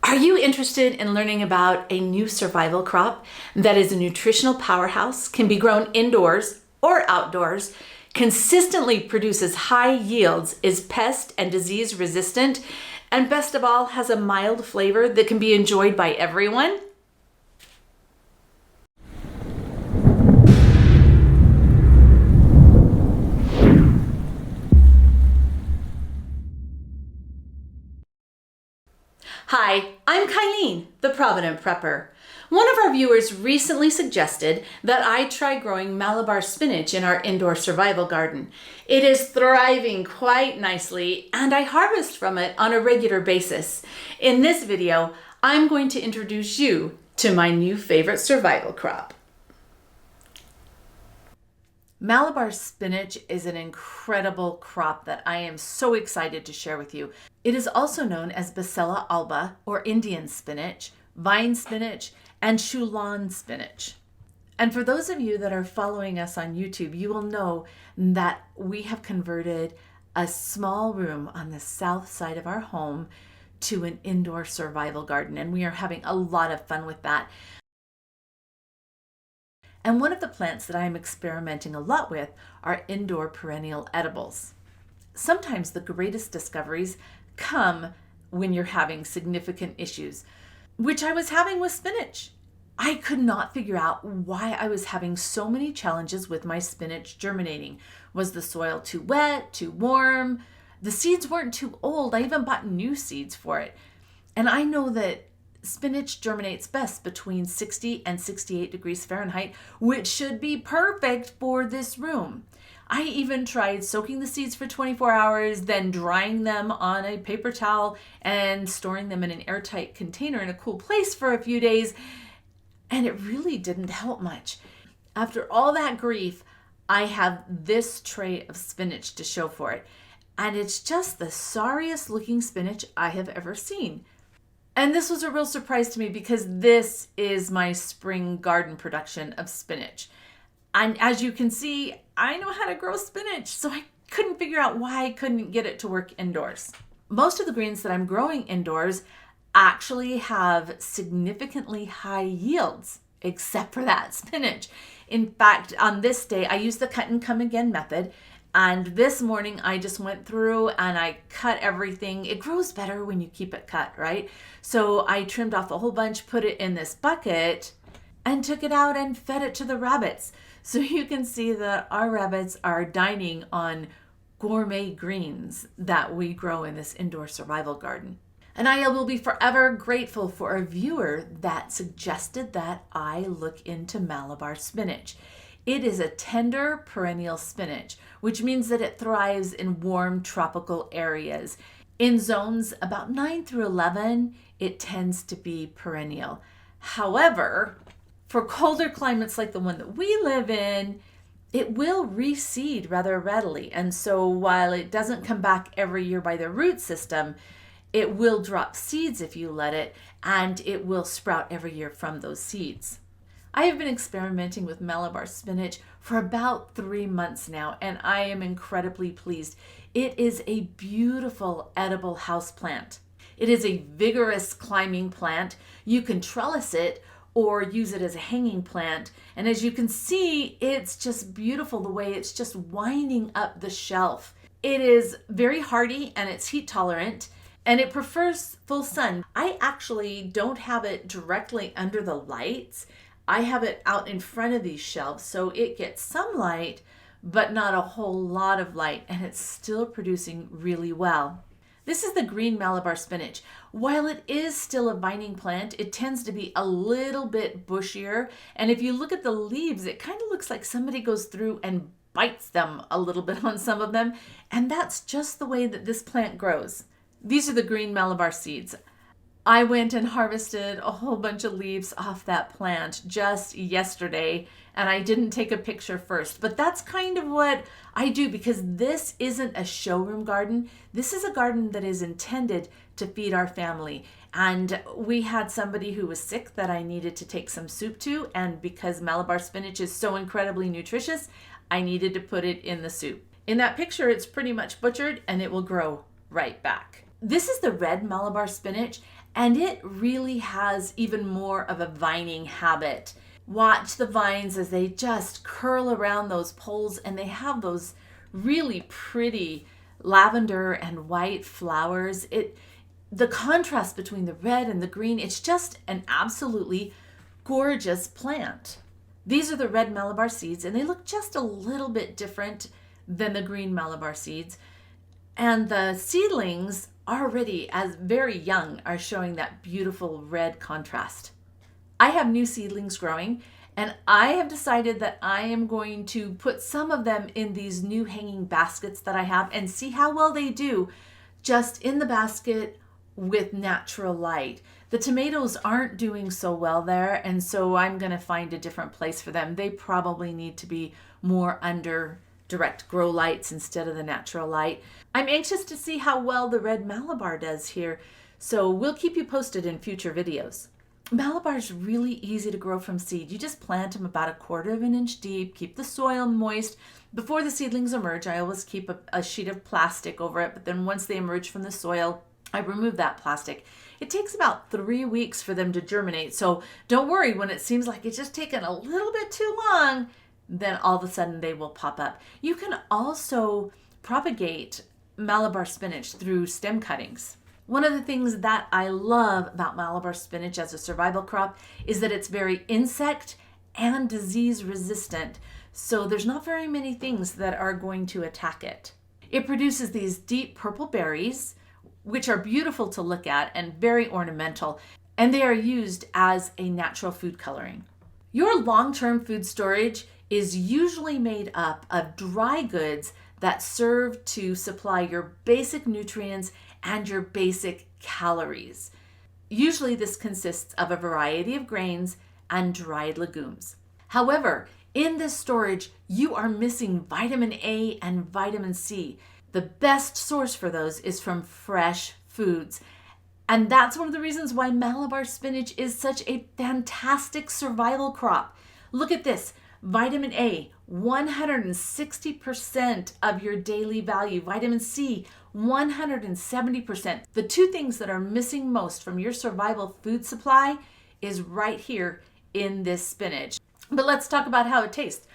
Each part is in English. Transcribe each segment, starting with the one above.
Are you interested in learning about a new survival crop that is a nutritional powerhouse, can be grown indoors or outdoors, consistently produces high yields, is pest and disease resistant, and best of all, has a mild flavor that can be enjoyed by everyone? Hi, I'm Kylene, the Provident Prepper. One of our viewers recently suggested that I try growing Malabar spinach in our indoor survival garden. It is thriving quite nicely, and I harvest from it on a regular basis. In this video, I'm going to introduce you to my new favorite survival crop. Malabar spinach is an incredible crop that I am so excited to share with you. It is also known as Basella Alba, or Indian spinach, vine spinach, and Ceylon spinach. And for those of you that are following us on YouTube, you will know that we have converted a small room on the south side of our home to an indoor survival garden, and we are having a lot of fun with that. And one of the plants that I'm experimenting a lot with are indoor perennial edibles. Sometimes the greatest discoveries come when you're having significant issues, which I was having with spinach. I could not figure out why I was having so many challenges with my spinach germinating. Was the soil too wet, too warm? The seeds weren't too old. I even bought new seeds for it. And I know that spinach germinates best between 60 and 68 degrees Fahrenheit, which should be perfect for this room. I even tried soaking the seeds for 24 hours, then drying them on a paper towel and storing them in an airtight container in a cool place for a few days, and it really didn't help much. After all that grief, I have this tray of spinach to show for it, and it's just the sorriest looking spinach I have ever seen. And this was a real surprise to me because this is my spring garden production of spinach. And as you can see, I know how to grow spinach, so I couldn't figure out why I couldn't get it to work indoors. Most of the greens that I'm growing indoors actually have significantly high yields, except for that spinach. In fact, on this day, I used the cut and come again method. And this morning I just went through and I cut everything. It grows better when you keep it cut, right? So I trimmed off a whole bunch, put it in this bucket, and took it out and fed it to the rabbits. So you can see that our rabbits are dining on gourmet greens that we grow in this indoor survival garden. And I will be forever grateful for a viewer that suggested that I look into Malabar spinach. It is a tender perennial spinach, which means that it thrives in warm tropical areas. In zones about 9 through 11, it tends to be perennial. However, for colder climates like the one that we live in, it will reseed rather readily. And so while it doesn't come back every year by the root system, it will drop seeds if you let it, and it will sprout every year from those seeds. I have been experimenting with Malabar spinach for about 3 months now, and I am incredibly pleased. It is a beautiful edible houseplant. It is a vigorous climbing plant. You can trellis it or use it as a hanging plant. And as you can see, it's just beautiful the way it's just winding up the shelf. It is very hardy and it's heat tolerant, and it prefers full sun. I actually don't have it directly under the lights. I have it out in front of these shelves, so it gets some light, but not a whole lot of light, and it's still producing really well. This is the green Malabar spinach. While it is still a vining plant, it tends to be a little bit bushier, and if you look at the leaves, it kind of looks like somebody goes through and bites them a little bit on some of them, and that's just the way that this plant grows. These are the green Malabar seeds. I went and harvested a whole bunch of leaves off that plant just yesterday, and I didn't take a picture first, but that's kind of what I do because this isn't a showroom garden. This is a garden that is intended to feed our family. And we had somebody who was sick that I needed to take some soup to, and because Malabar spinach is so incredibly nutritious, I needed to put it in the soup. In that picture, it's pretty much butchered and it will grow right back. This is the red Malabar spinach, and it really has even more of a vining habit. Watch the vines as they just curl around those poles, and they have those really pretty lavender and white flowers. The contrast between the red and the green, it's just an absolutely gorgeous plant. These are the red Malabar seeds, and they look just a little bit different than the green Malabar seeds. And the seedlings already, as very young, are showing that beautiful red contrast. I have new seedlings growing, and I have decided that I am going to put some of them in these new hanging baskets that I have and see how well they do just in the basket with natural light. The tomatoes aren't doing so well there, and so I'm going to find a different place for them. They probably need to be more under direct grow lights instead of the natural light. I'm anxious to see how well the red Malabar does here, so we'll keep you posted in future videos. Malabar's really easy to grow from seed. You just plant them about 1/4 of an inch deep, keep the soil moist. Before the seedlings emerge, I always keep a sheet of plastic over it, but then once they emerge from the soil, I remove that plastic. It takes about 3 weeks for them to germinate, so don't worry when it seems like it's just taken a little bit too long, then all of a sudden they will pop up. You can also propagate Malabar spinach through stem cuttings. One of the things that I love about Malabar spinach as a survival crop is that it's very insect and disease resistant, so there's not very many things that are going to attack it. It produces these deep purple berries, which are beautiful to look at and very ornamental, and they are used as a natural food coloring. Your long-term food storage is usually made up of dry goods that serve to supply your basic nutrients and your basic calories. Usually this consists of a variety of grains and dried legumes. However, in this storage, you are missing vitamin A and vitamin C. The best source for those is from fresh foods. And that's one of the reasons why Malabar spinach is such a fantastic survival crop. Look at this. Vitamin A, 160% of your daily value. Vitamin C, 170%. The two things that are missing most from your survival food supply is right here in this spinach. But let's talk about how it tastes.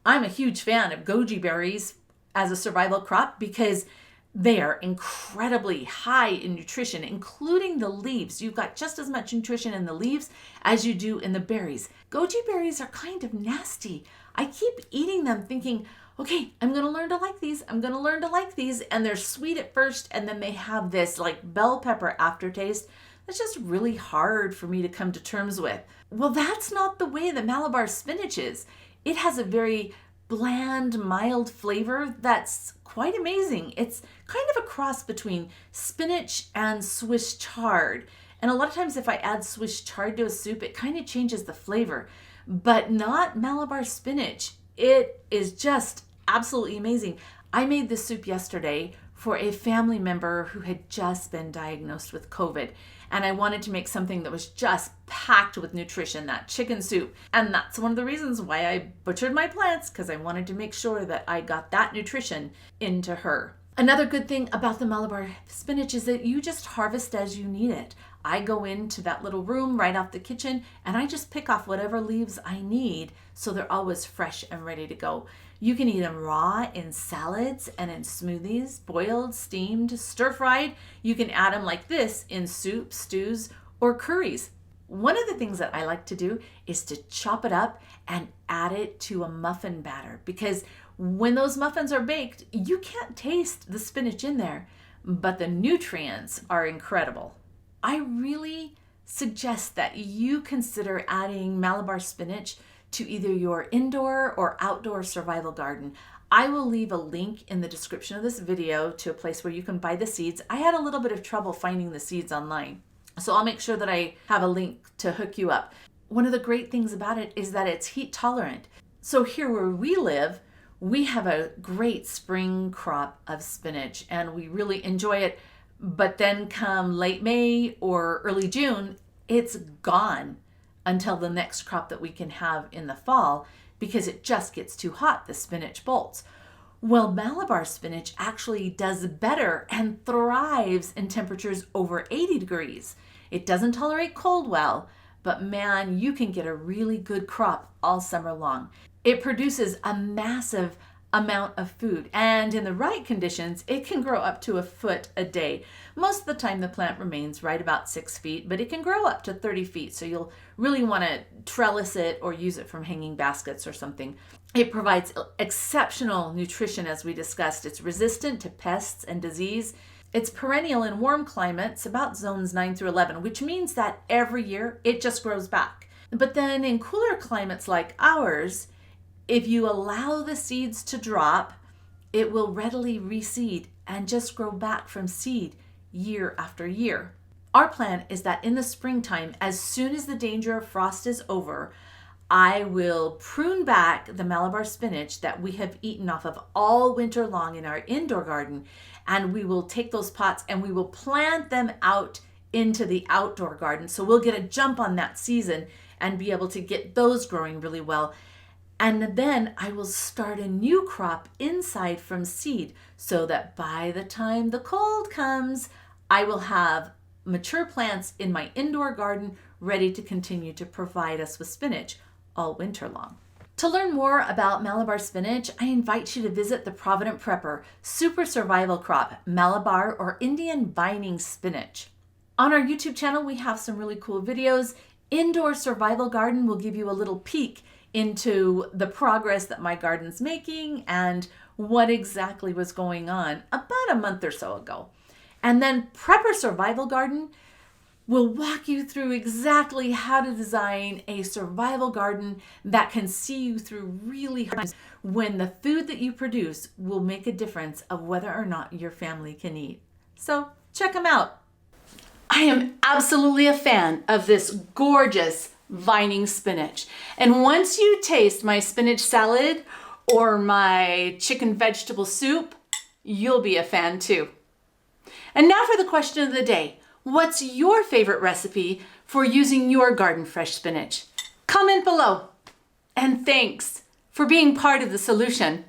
I'm a huge fan of goji berries as a survival crop because they are incredibly high in nutrition, including the leaves. You've got just as much nutrition in the leaves as you do in the berries. Goji berries are kind of nasty. I keep eating them thinking, okay, I'm going to learn to like these. I'm going to learn to like these. And they're sweet at first, and then they have this like bell pepper aftertaste that's just really hard for me to come to terms with. Well, that's not the way the Malabar spinach is. It has a very bland, mild flavor that's quite amazing. It's kind of a cross between spinach and Swiss chard. And a lot of times if I add Swiss chard to a soup, it kind of changes the flavor, but not Malabar spinach. It is just absolutely amazing. I made this soup yesterday for a family member who had just been diagnosed with COVID. And I wanted to make something that was just packed with nutrition, that chicken soup. And that's one of the reasons why I butchered my plants, because I wanted to make sure that I got that nutrition into her. Another good thing about the Malabar spinach is that you just harvest as you need it. I go into that little room right off the kitchen and I just pick off whatever leaves I need so they're always fresh and ready to go. You can eat them raw in salads and in smoothies, boiled, steamed, stir-fried. You can add them like this in soups, stews, or curries. One of the things that I like to do is to chop it up and add it to a muffin batter, because when those muffins are baked, you can't taste the spinach in there, but the nutrients are incredible. I really suggest that you consider adding Malabar spinach to either your indoor or outdoor survival garden. I will leave a link in the description of this video to a place where you can buy the seeds. I had a little bit of trouble finding the seeds online, so I'll make sure that I have a link to hook you up. One of the great things about it is that it's heat tolerant. So here where we live, we have a great spring crop of spinach and we really enjoy it. But then come late May or early June, it's gone until the next crop that we can have in the fall because it just gets too hot, the spinach bolts. Well, Malabar spinach actually does better and thrives in temperatures over 80 degrees. It doesn't tolerate cold well, but man, you can get a really good crop all summer long. It produces a massive amount of food, and in the right conditions, it can grow up to a foot a day. Most of the time, the plant remains right about 6 feet, but it can grow up to 30 feet, so you'll really want to trellis it or use it from hanging baskets or something. It provides exceptional nutrition, as we discussed. It's resistant to pests and disease. It's perennial in warm climates, about zones 9 through 11, which means that every year it just grows back. But then in cooler climates like ours, if you allow the seeds to drop, it will readily reseed and just grow back from seed year after year. Our plan is that in the springtime, as soon as the danger of frost is over, I will prune back the Malabar spinach that we have eaten off of all winter long in our indoor garden, and we will take those pots and we will plant them out into the outdoor garden. So we'll get a jump on that season and be able to get those growing really well. And then I will start a new crop inside from seed so that by the time the cold comes, I will have mature plants in my indoor garden ready to continue to provide us with spinach all winter long. To learn more about Malabar spinach, I invite you to visit the Provident Prepper Super Survival Crop, Malabar or Indian Vining Spinach. On our YouTube channel, we have some really cool videos. Indoor Survival Garden will give you a little peek into the progress that my garden's making and what exactly was going on about a month or so ago. And then Prepper Survival Garden will walk you through exactly how to design a survival garden that can see you through really hard times when the food that you produce will make a difference of whether or not your family can eat. So check them out. I am absolutely a fan of this gorgeous vining spinach. And once you taste my spinach salad or my chicken vegetable soup, you'll be a fan too. And now for the question of the day. What's your favorite recipe for using your garden fresh spinach? Comment below. And thanks for being part of the solution.